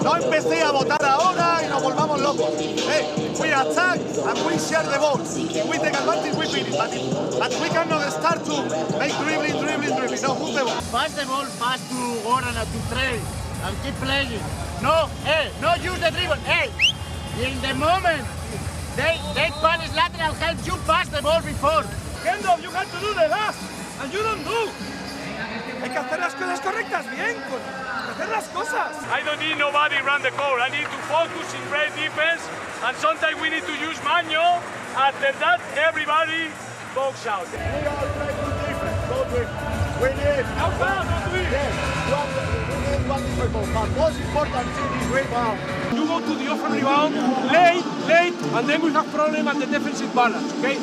No empecé a votar ahora y nos volvamos locos. We attack and we share the ball. If we take advantage, we finish. But we cannot start to make dribbling. No, move the ball. Pass the ball fast to Goran and to Trey and keep playing. No, no use the dribble. In the moment they punish lateral help, you pass the ball before. Kendall, you have to do the last, and you don't do. Hay que hacer las cosas correctas bien, hacer las cosas. I don't need nobody around the court. I need to focus in great defense, and sometimes we need to use manual. After that, everybody box out. We all play good defense. We need Outbound, yes, we need one people. But most important thing is rebound. You go to the offensive rebound, late, and then we have problem at the defensive balance, okay?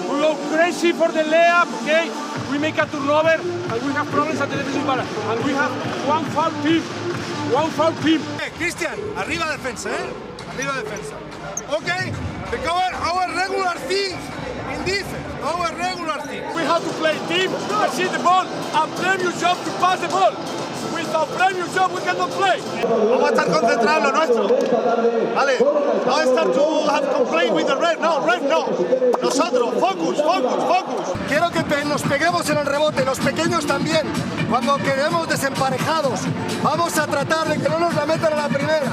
We go crazy for the layup, okay? We make a turnover, and we have problems at the defensive balance. And we have one foul team. Cristian, arriba defensa, Arriba defensa. Okay, recover our regular things in defense. Our regular things. We have to play team, receive the ball, and premium job to pass the ball. Without premium job, we cannot play. Vamos a estar concentrados en lo nuestro. Vale, no estar to have complaint with the ref. No, ref no. Nosotros, focus. Quiero que nos peguemos en el rebote, los pequeños también. Cuando quedemos desemparejados, vamos a tratar de que no nos la metan a la primera.